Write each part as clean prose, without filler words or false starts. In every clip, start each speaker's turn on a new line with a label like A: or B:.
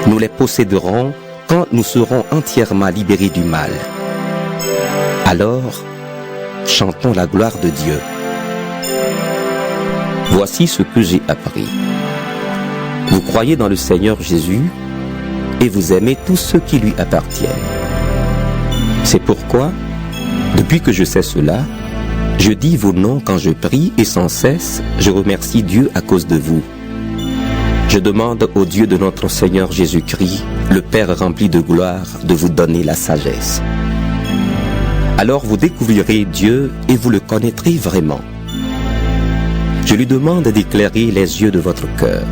A: Nous les posséderons quand nous serons entièrement libérés du mal. Alors, chantons la gloire de Dieu. Voici ce que j'ai appris. Vous croyez dans le Seigneur Jésus et vous aimez tous ceux qui lui appartiennent. C'est pourquoi, depuis que je sais cela, je dis vos noms quand je prie et sans cesse, je remercie Dieu à cause de vous. Je demande au Dieu de notre Seigneur Jésus-Christ, le Père rempli de gloire, de vous donner la sagesse. Alors vous découvrirez Dieu et vous le connaîtrez vraiment. Je lui demande d'éclairer les yeux de votre cœur.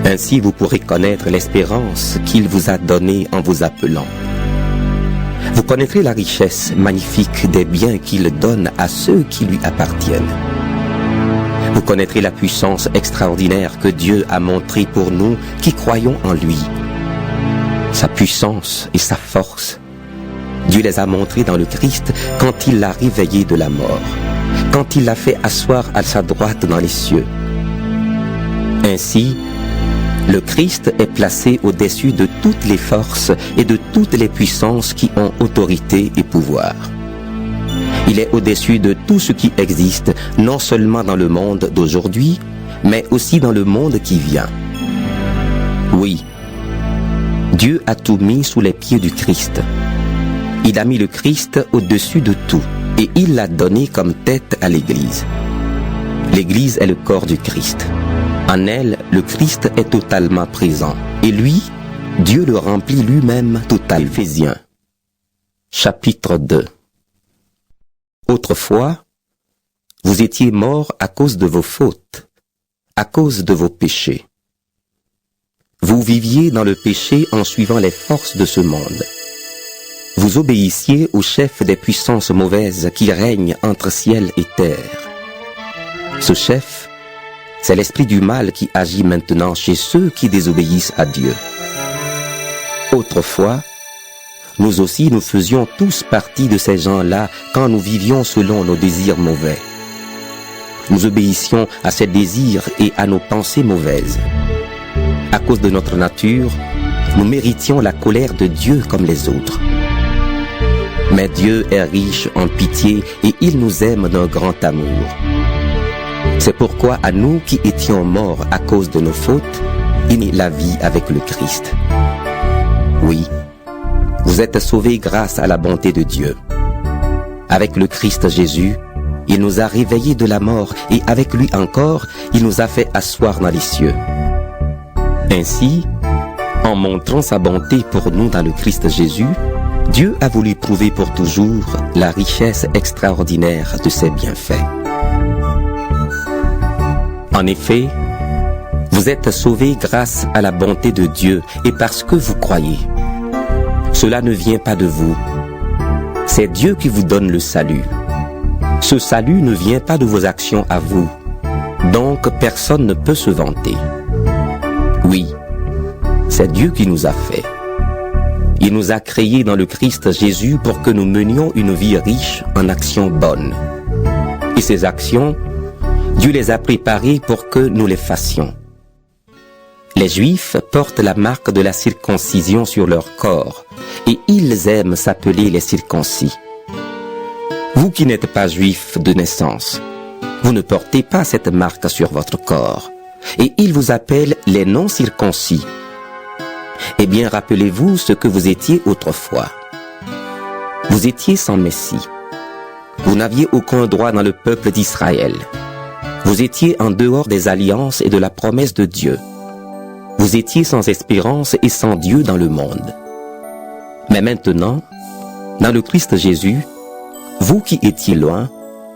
A: Ainsi vous pourrez connaître l'espérance qu'il vous a donnée en vous appelant. Vous connaîtrez la richesse magnifique des biens qu'il donne à ceux qui lui appartiennent. Vous connaîtrez la puissance extraordinaire que Dieu a montrée pour nous qui croyons en lui. Sa puissance et sa force. Dieu les a montrées dans le Christ quand il l'a réveillé de la mort, quand il l'a fait asseoir à sa droite dans les cieux. Ainsi, le Christ est placé au-dessus de toutes les forces et de toutes les puissances qui ont autorité et pouvoir. Il est au-dessus de tout ce qui existe, non seulement dans le monde d'aujourd'hui, mais aussi dans le monde qui vient. Oui, Dieu a tout mis sous les pieds du Christ. Il a mis le Christ au-dessus de tout et il l'a donné comme tête à l'Église. L'Église est le corps du Christ. En elle, le Christ est totalement présent. Et lui, Dieu le remplit lui-même totalement. Éphésiens, chapitre 2. Autrefois, vous étiez morts à cause de vos fautes, à cause de vos péchés. Vous viviez dans le péché en suivant les forces de ce monde. Vous obéissiez au chef des puissances mauvaises qui règnent entre ciel et terre. Ce chef, c'est l'esprit du mal qui agit maintenant chez ceux qui désobéissent à Dieu. Autrefois, nous aussi nous faisions tous partie de ces gens-là quand nous vivions selon nos désirs mauvais. Nous obéissions à ces désirs et à nos pensées mauvaises. À cause de notre nature, nous méritions la colère de Dieu comme les autres. Mais Dieu est riche en pitié et il nous aime d'un grand amour. C'est pourquoi à nous qui étions morts à cause de nos fautes, il mit la vie avec le Christ. Oui, vous êtes sauvés grâce à la bonté de Dieu. Avec le Christ Jésus, il nous a réveillés de la mort et avec lui encore, il nous a fait asseoir dans les cieux. Ainsi, en montrant sa bonté pour nous dans le Christ Jésus, Dieu a voulu prouver pour toujours la richesse extraordinaire de ses bienfaits. En effet, vous êtes sauvés grâce à la bonté de Dieu et parce que vous croyez. Cela ne vient pas de vous. C'est Dieu qui vous donne le salut. Ce salut ne vient pas de vos actions à vous. Donc personne ne peut se vanter. Oui, c'est Dieu qui nous a fait. Il nous a créés dans le Christ Jésus pour que nous menions une vie riche en actions bonnes. Et ces actions, Dieu les a préparées pour que nous les fassions. Les Juifs portent la marque de la circoncision sur leur corps et ils aiment s'appeler les circoncis. Vous qui n'êtes pas Juifs de naissance, vous ne portez pas cette marque sur votre corps et ils vous appellent les non-circoncis. Eh bien, rappelez-vous ce que vous étiez autrefois. Vous étiez sans Messie. Vous n'aviez aucun droit dans le peuple d'Israël. Vous étiez en dehors des alliances et de la promesse de Dieu. Vous étiez sans espérance et sans Dieu dans le monde. Mais maintenant, dans le Christ Jésus, vous qui étiez loin,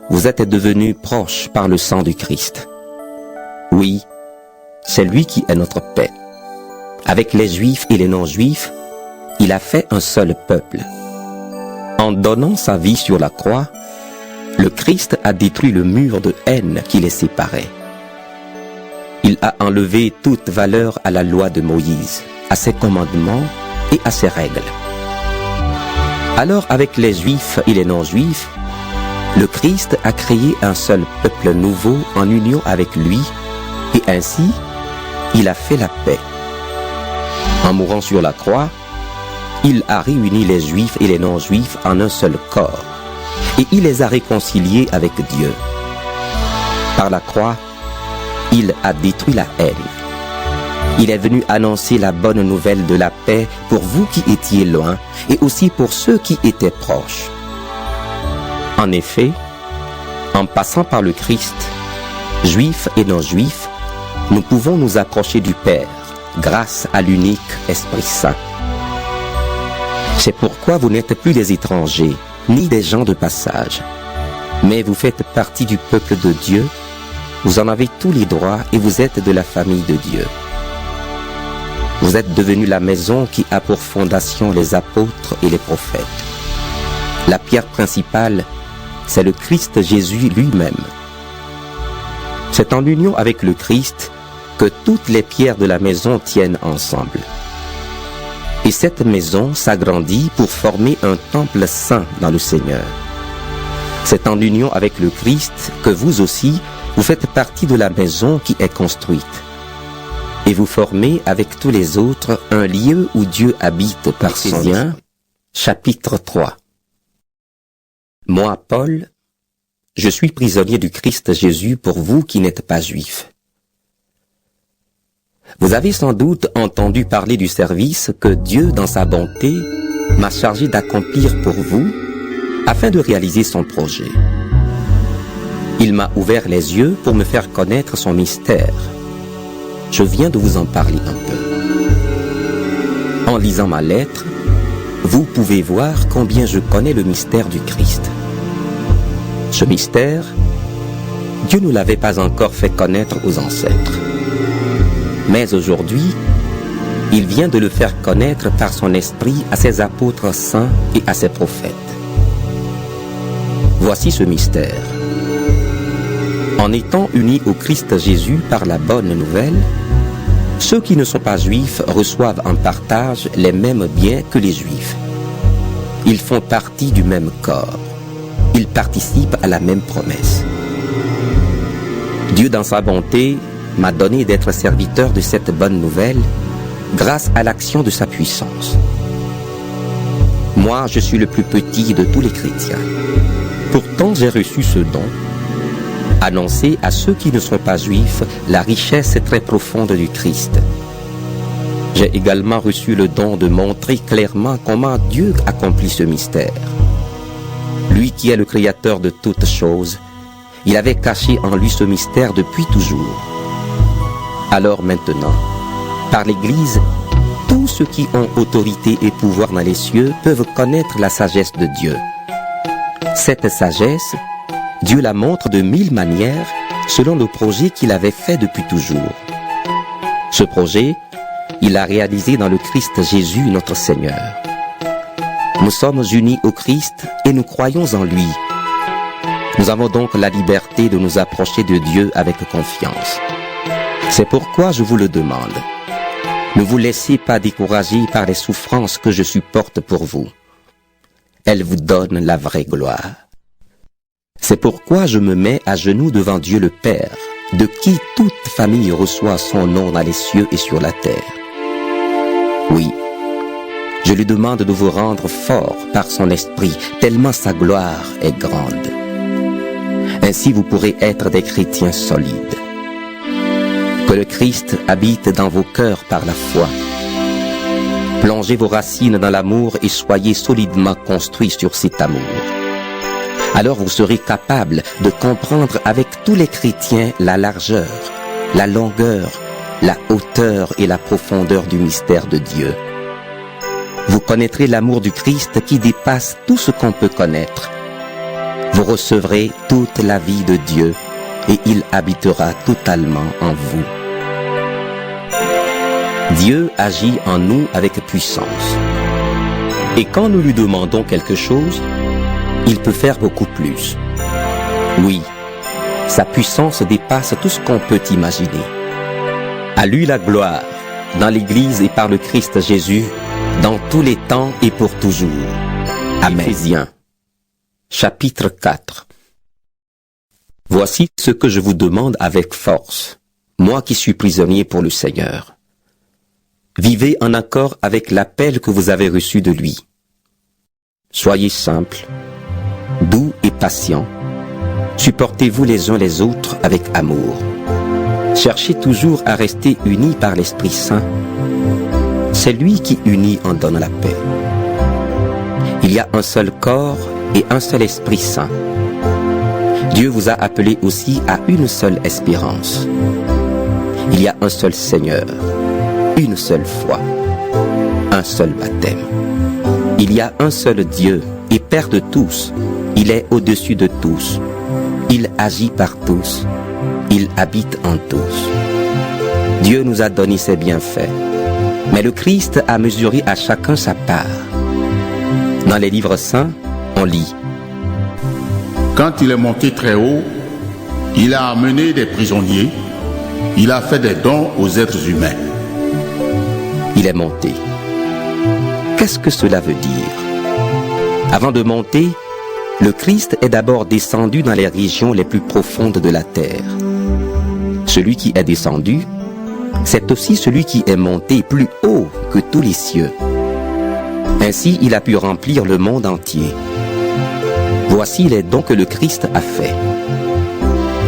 A: vous êtes devenus proches par le sang du Christ. Oui, c'est lui qui est notre paix. Avec les Juifs et les non-Juifs, il a fait un seul peuple. En donnant sa vie sur la croix, le Christ a détruit le mur de haine qui les séparait. Il a enlevé toute valeur à la loi de Moïse, à ses commandements et à ses règles. Alors avec les Juifs et les non-Juifs, le Christ a créé un seul peuple nouveau en union avec lui et ainsi, il a fait la paix. En mourant sur la croix, il a réuni les Juifs et les non-Juifs en un seul corps, et il les a réconciliés avec Dieu. Par la croix, il a détruit la haine. Il est venu annoncer la bonne nouvelle de la paix pour vous qui étiez loin et aussi pour ceux qui étaient proches. En effet, en passant par le Christ, Juifs et non-Juifs, nous pouvons nous approcher du Père grâce à l'unique Esprit Saint. C'est pourquoi vous n'êtes plus des étrangers, ni des gens de passage, mais vous faites partie du peuple de Dieu, vous en avez tous les droits et vous êtes de la famille de Dieu. Vous êtes devenus la maison qui a pour fondation les apôtres et les prophètes. La pierre principale, c'est le Christ Jésus lui-même. C'est en union avec le Christ que toutes les pierres de la maison tiennent ensemble. Et cette maison s'agrandit pour former un temple saint dans le Seigneur. C'est en union avec le Christ que vous aussi, vous faites partie de la maison qui est construite. Et vous formez avec tous les autres un lieu où Dieu habite par son lien. Chapitre 3. Moi, Paul, je suis prisonnier du Christ Jésus pour vous qui n'êtes pas juifs. Vous avez sans doute entendu parler du service que Dieu, dans sa bonté, m'a chargé d'accomplir pour vous, afin de réaliser son projet. Il m'a ouvert les yeux pour me faire connaître son mystère. Je viens de vous en parler un peu. En lisant ma lettre, vous pouvez voir combien je connais le mystère du Christ. Ce mystère, Dieu ne l'avait pas encore fait connaître aux ancêtres. Mais aujourd'hui, il vient de le faire connaître par son esprit à ses apôtres saints et à ses prophètes. Voici ce mystère. En étant unis au Christ Jésus par la bonne nouvelle, ceux qui ne sont pas juifs reçoivent en partage les mêmes biens que les juifs. Ils font partie du même corps. Ils participent à la même promesse. Dieu, dans sa bonté, m'a donné d'être serviteur de cette bonne nouvelle grâce à l'action de sa puissance. Moi, je suis le plus petit de tous les chrétiens. Pourtant, j'ai reçu ce don, annoncer à ceux qui ne sont pas juifs la richesse très profonde du Christ. J'ai également reçu le don de montrer clairement comment Dieu accomplit ce mystère. Lui qui est le créateur de toutes choses, il avait caché en lui ce mystère depuis toujours. Alors maintenant, par l'Église, tous ceux qui ont autorité et pouvoir dans les cieux peuvent connaître la sagesse de Dieu. Cette sagesse, Dieu la montre de 1000 manières selon le projet qu'il avait fait depuis toujours. Ce projet, il l'a réalisé dans le Christ Jésus, notre Seigneur. Nous sommes unis au Christ et nous croyons en lui. Nous avons donc la liberté de nous approcher de Dieu avec confiance. C'est pourquoi je vous le demande. Ne vous laissez pas décourager par les souffrances que je supporte pour vous. Elles vous donnent la vraie gloire. C'est pourquoi je me mets à genoux devant Dieu le Père, de qui toute famille reçoit son nom dans les cieux et sur la terre. Oui, je lui demande de vous rendre fort par son esprit, tellement sa gloire est grande. Ainsi vous pourrez être des chrétiens solides. Que le Christ habite dans vos cœurs par la foi. Plongez vos racines dans l'amour et soyez solidement construits sur cet amour. Alors vous serez capable de comprendre avec tous les chrétiens la largeur, la longueur, la hauteur et la profondeur du mystère de Dieu. Vous connaîtrez l'amour du Christ qui dépasse tout ce qu'on peut connaître. Vous recevrez toute la vie de Dieu et il habitera totalement en vous. Dieu agit en nous avec puissance. Et quand nous lui demandons quelque chose, il peut faire beaucoup plus. Oui, sa puissance dépasse tout ce qu'on peut imaginer. À lui la gloire, dans l'Église et par le Christ Jésus, dans tous les temps et pour toujours. Amen. Éphésiens, chapitre 4. Voici ce que je vous demande avec force, moi qui suis prisonnier pour le Seigneur. Vivez en accord avec l'appel que vous avez reçu de lui. Soyez simples, doux et patients. Supportez-vous les uns les autres avec amour. Cherchez toujours à rester unis par l'Esprit Saint. C'est lui qui unit en donne la paix. Il y a un seul corps et un seul Esprit Saint. Dieu vous a appelé aussi à une seule espérance. Il y a un seul Seigneur, une seule foi, un seul baptême. Il y a un seul Dieu et Père de tous. Il est au-dessus de tous. Il agit par tous. Il habite en tous. Dieu nous a donné ses bienfaits, mais le Christ a mesuré à chacun sa part. Dans les livres saints, on lit:
B: Quand il est monté très haut, il a amené des prisonniers, il a fait des dons aux êtres humains.
A: Il est monté. Qu'est-ce que cela veut dire? Avant de monter, le Christ est d'abord descendu dans les régions les plus profondes de la terre. Celui qui est descendu, c'est aussi celui qui est monté plus haut que tous les cieux. Ainsi, il a pu remplir le monde entier. Voici les dons que le Christ a faits.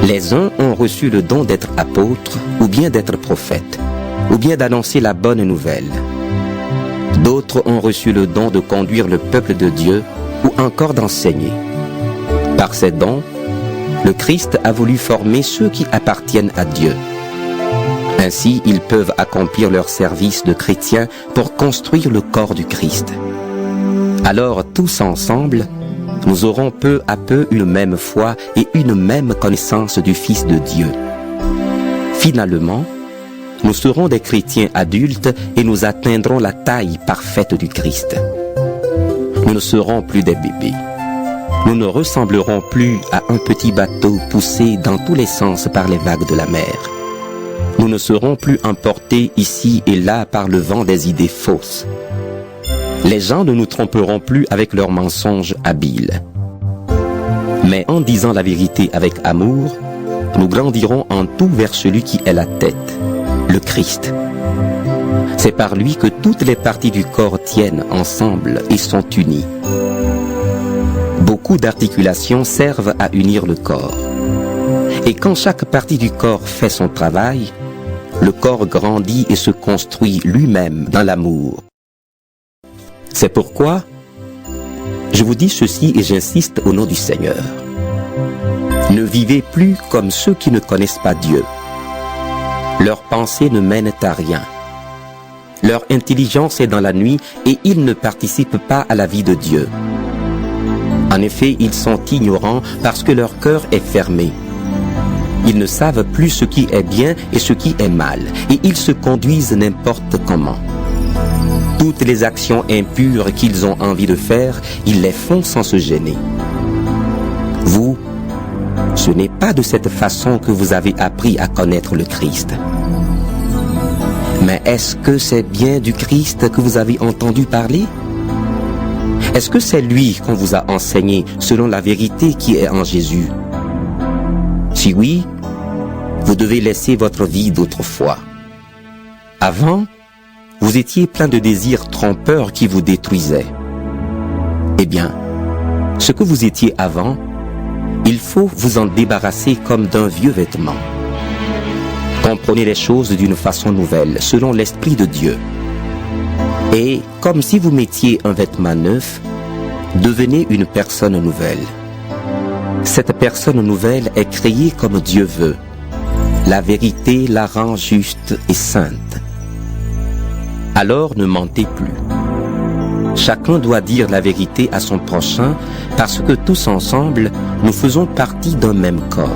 A: Les uns ont reçu le don d'être apôtres, ou bien d'être prophètes, ou bien d'annoncer la bonne nouvelle. D'autres ont reçu le don de conduire le peuple de Dieu, ou encore d'enseigner. Par ces dons, le Christ a voulu former ceux qui appartiennent à Dieu. Ainsi, ils peuvent accomplir leur service de chrétiens pour construire le corps du Christ. Alors, tous ensemble, nous aurons peu à peu une même foi et une même connaissance du Fils de Dieu. Finalement, nous serons des chrétiens adultes et nous atteindrons la taille parfaite du Christ. Nous ne serons plus des bébés. Nous ne ressemblerons plus à un petit bateau poussé dans tous les sens par les vagues de la mer. Nous ne serons plus emportés ici et là par le vent des idées fausses. Les gens ne nous tromperont plus avec leurs mensonges habiles. Mais en disant la vérité avec amour, nous grandirons en tout vers celui qui est la tête, le Christ. C'est par lui que toutes les parties du corps tiennent ensemble et sont unies. Beaucoup d'articulations servent à unir le corps. Et quand chaque partie du corps fait son travail, le corps grandit et se construit lui-même dans l'amour. C'est pourquoi je vous dis ceci et j'insiste au nom du Seigneur. Ne vivez plus comme ceux qui ne connaissent pas Dieu. Leurs pensées ne mènent à rien. Leur intelligence est dans la nuit et ils ne participent pas à la vie de Dieu. En effet, ils sont ignorants parce que leur cœur est fermé. Ils ne savent plus ce qui est bien et ce qui est mal, et ils se conduisent n'importe comment. Toutes les actions impures qu'ils ont envie de faire, ils les font sans se gêner. Vous, ce n'est pas de cette façon que vous avez appris à connaître le Christ. Mais est-ce que c'est bien du Christ que vous avez entendu parler? Est-ce que c'est lui qu'on vous a enseigné selon la vérité qui est en Jésus? Si oui, vous devez laisser votre vie d'autrefois. Avant, vous étiez plein de désirs trompeurs qui vous détruisaient. Eh bien, ce que vous étiez avant, il faut vous en débarrasser comme d'un vieux vêtement. Comprenez les choses d'une façon nouvelle, selon l'Esprit de Dieu. Et, comme si vous mettiez un vêtement neuf, devenez une personne nouvelle. Cette personne nouvelle est créée comme Dieu veut. La vérité la rend juste et sainte. Alors ne mentez plus. Chacun doit dire la vérité à son prochain parce que tous ensemble, nous faisons partie d'un même corps.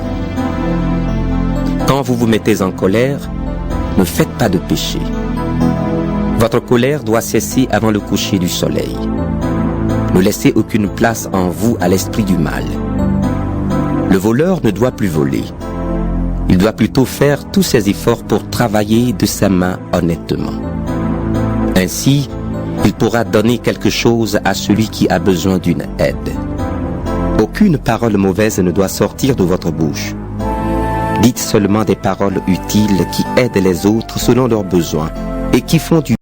A: Quand vous vous mettez en colère, ne faites pas de péché. Votre colère doit cesser avant le coucher du soleil. Ne laissez aucune place en vous à l'esprit du mal. Le voleur ne doit plus voler. Il doit plutôt faire tous ses efforts pour travailler de sa main honnêtement. Ainsi, il pourra donner quelque chose à celui qui a besoin d'une aide. Aucune parole mauvaise ne doit sortir de votre bouche. Dites seulement des paroles utiles qui aident les autres selon leurs besoins et qui font du